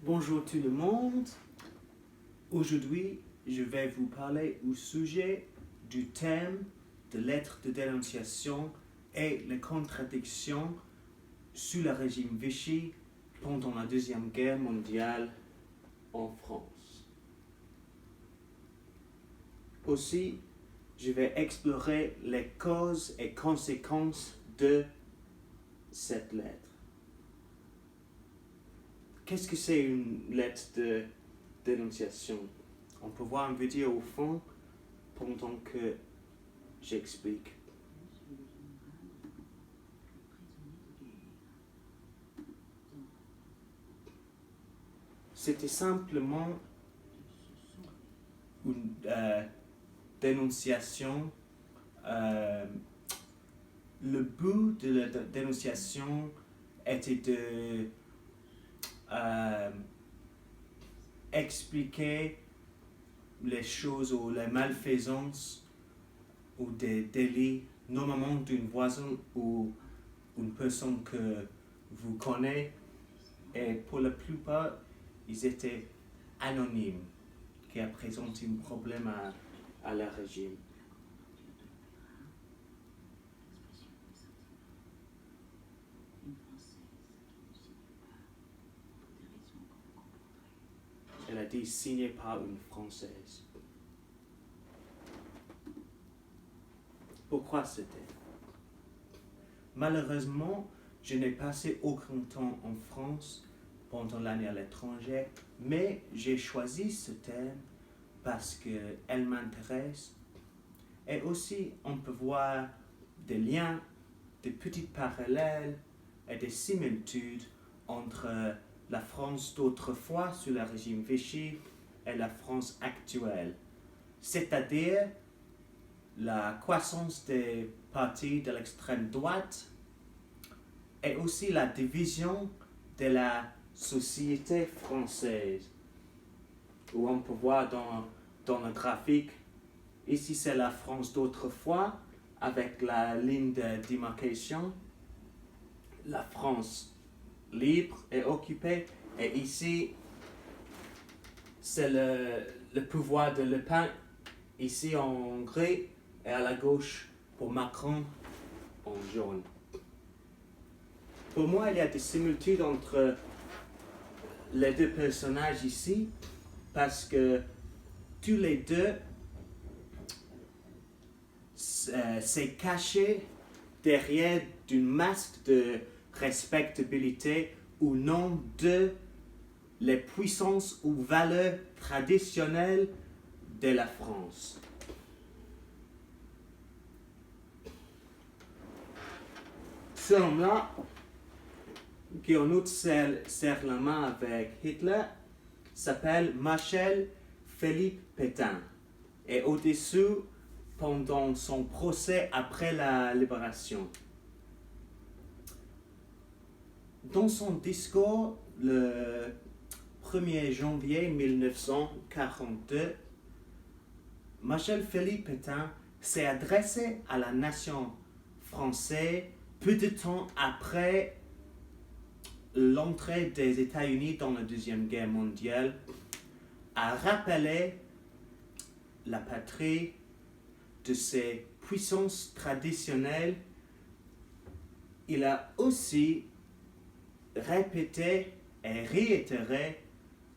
Bonjour tout le monde. Aujourd'hui, je vais vous parler au sujet du thème de lettres de dénonciation et les contradictions sous le régime Vichy pendant la Deuxième Guerre mondiale en France. Aussi, je vais explorer les causes et conséquences de cette lettre. Qu'est-ce que c'est une lettre de dénonciation? On peut voir une vidéo au fond pendant que j'explique. C'était simplement une dénonciation. Le but de la dénonciation était de expliquer les choses ou les malfaisances ou des délits, normalement d'un voisin ou une personne que vous connaissez, et pour la plupart, ils étaient anonymes, qui a présenté un problème à le régime. Elle a dit signé par une Française. Pourquoi c'était? Malheureusement, je n'ai passé aucun temps en France pendant l'année à l'étranger, mais j'ai choisi ce thème parce qu'elle m'intéresse. Et aussi, on peut voir des liens, des petits parallèles et des similitudes entre la France d'autrefois sous le régime Vichy et la France actuelle. C'est-à-dire la croissance des partis de l'extrême droite et aussi la division de la société française, où on peut voir dans le graphique, ici c'est la France d'autrefois avec la ligne de démarcation, la France libre et occupée, et ici c'est le pouvoir de Le Pen, ici en gris, et à la gauche pour Macron en jaune. Pour moi, il y a des similitudes entre les deux personnages ici, parce que tous les deux s'est caché derrière une masque de respectabilité au nom de les puissances ou valeurs traditionnelles de la France. Ce homme-là, qui en outre serre la main avec Hitler, s'appelle Marshal Philippe Pétain. Et au-dessous, pendant son procès après la libération. Dans son discours, le 1er janvier 1942, Marshal Philippe Pétain s'est adressé à la nation française peu de temps après l'entrée des États-Unis dans la Deuxième Guerre mondiale, a rappelé la patrie de ses puissances traditionnelles. Il a aussi répété et réitéré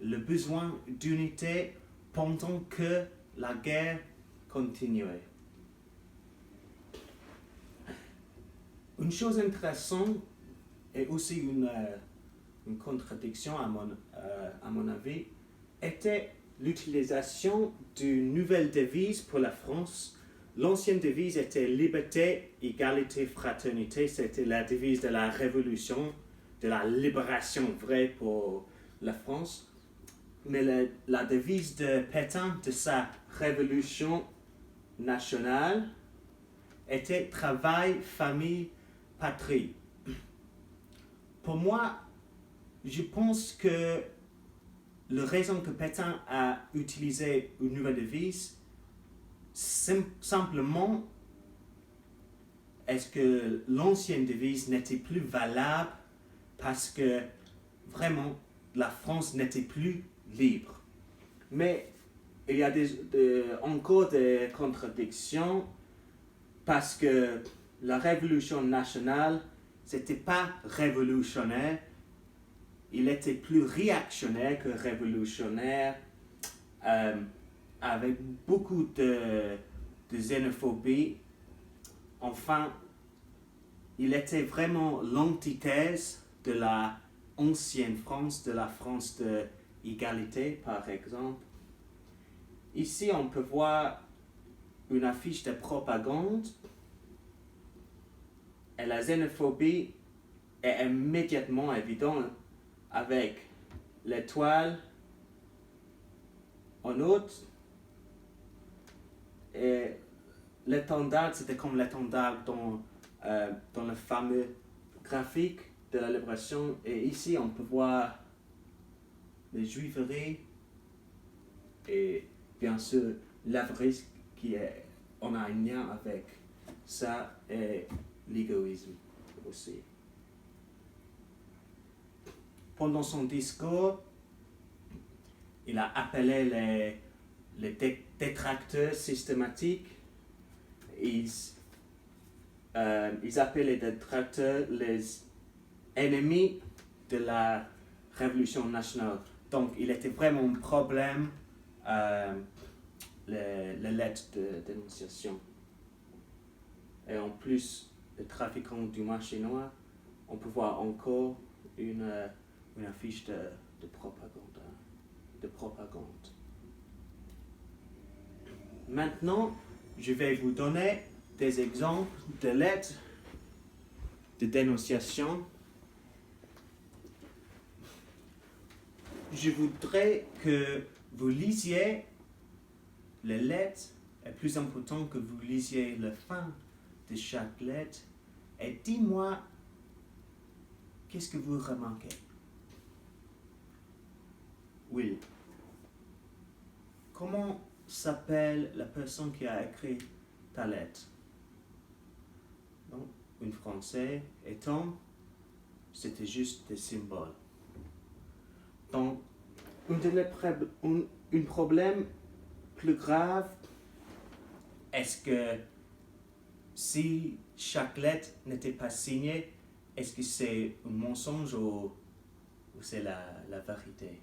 le besoin d'unité pendant que la guerre continuait. Une chose intéressante et aussi une contradiction à mon avis était l'utilisation d'une nouvelle devise pour la France. L'ancienne devise était liberté, égalité, fraternité. C'était la devise de la révolution, de la libération vraie pour la France. Mais la devise de Pétain, de sa révolution nationale, était travail, famille, patrie. Pour moi, je pense que la raison que Pétain a utilisé une nouvelle devise, simplement est-ce que l'ancienne devise n'était plus valable parce que vraiment la France n'était plus libre. Mais il y a encore des contradictions parce que la révolution nationale, c'était pas révolutionnaire, il était plus réactionnaire que révolutionnaire, avec beaucoup de xénophobie. Enfin, il était vraiment l'antithèse de la ancienne France, de la France de égalité, par exemple. Ici, on peut voir une affiche de propagande et la xénophobie est immédiatement évidente avec l'étoile en haut et l'étendard, c'était comme l'étendard dans le fameux graphique de la libération. Et ici, on peut voir les juiveries et bien sûr l'avarice qui est en a un lien avec ça et l'égoïsme aussi. Pendant son discours, il a appelé les détracteurs systématiques. Ils appellent les détracteurs les ennemis de la révolution nationale. Donc, il était vraiment un problème, les lettres de dénonciation. Et en plus, les trafiquants du marché noir, on peut voir encore une affiche de propagande. Maintenant, je vais vous donner des exemples de lettres de dénonciation. Je voudrais que vous lisiez les lettres, et plus important que vous lisiez la fin de chaque lettre, et dis-moi, qu'est-ce que vous remarquez? Will, comment s'appelle la personne qui a écrit ta lettre? Donc, une française et Tom, c'était juste des symboles. Donc, un problème plus grave, est-ce que si chaque lettre n'était pas signée, est-ce que c'est un mensonge ou c'est la vérité?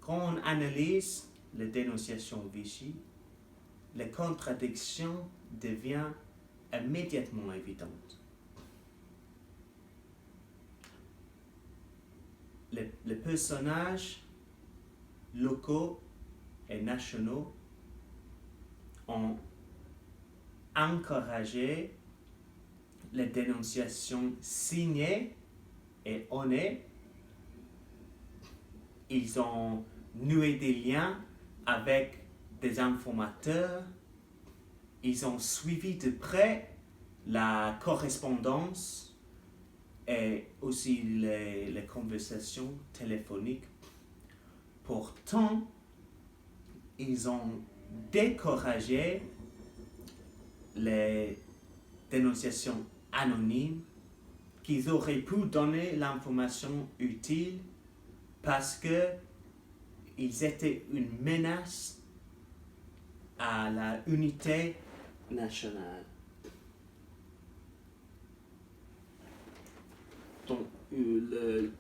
Quand on analyse les dénonciations Vichy, les contradictions deviennent immédiatement évidentes. Les personnages locaux et nationaux ont encouragé les dénonciations signées et honnêtes. Ils ont noué des liens avec des informateurs. Ils ont suivi de près la correspondance et aussi les conversations téléphoniques. Pourtant, ils ont découragé les dénonciations anonymes qu'ils auraient pu donner l'information utile parce qu'ils étaient une menace à la unité nationale. Donc, le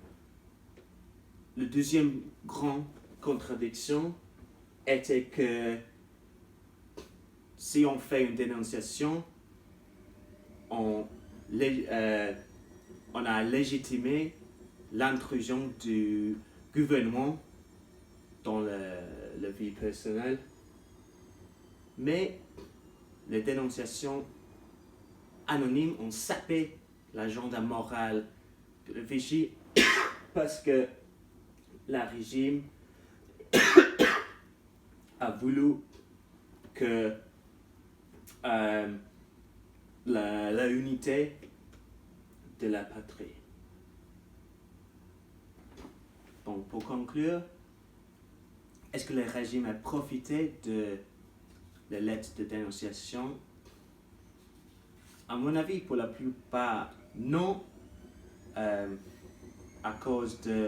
deuxième grande contradiction était que si on fait une dénonciation, on a légitimé l'intrusion du gouvernement dans la vie personnelle. Mais les dénonciations anonymes ont sapé l'agenda moral de Vichy parce que le régime a voulu que la unité de la patrie. Donc, pour conclure, est-ce que le régime a profité de les lettres de dénonciation? À mon avis, pour la plupart, non. à cause de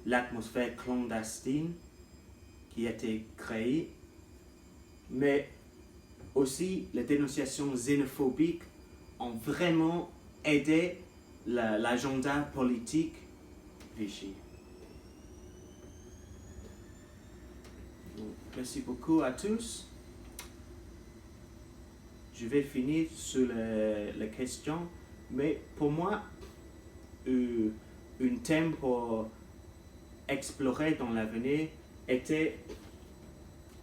l'atmosphère clandestine qui a été créée, mais aussi les dénonciations xénophobiques ont vraiment aidé l'agenda politique Vichy. Donc, merci beaucoup à tous. Je vais finir sur les questions, mais pour moi, un thème pour explorer dans l'avenir était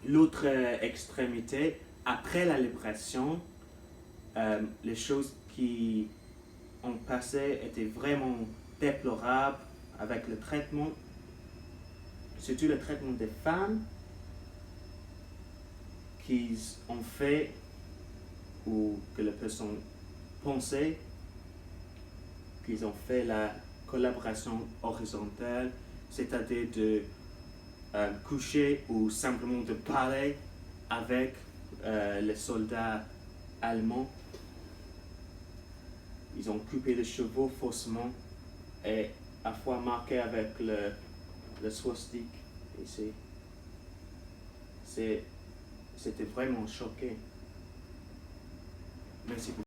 l'autre extrémité. Après la libération, les choses qui ont passé étaient vraiment déplorables avec le traitement, surtout le traitement des femmes qu'ils ont fait ou que les personnes pensaient qu'ils ont fait la collaboration horizontale, c'est-à-dire de coucher ou simplement de parler avec les soldats allemands. Ils ont coupé les chevaux faussement et à la fois marqué avec le swastique ici. C'était vraiment choqué. Merci beaucoup.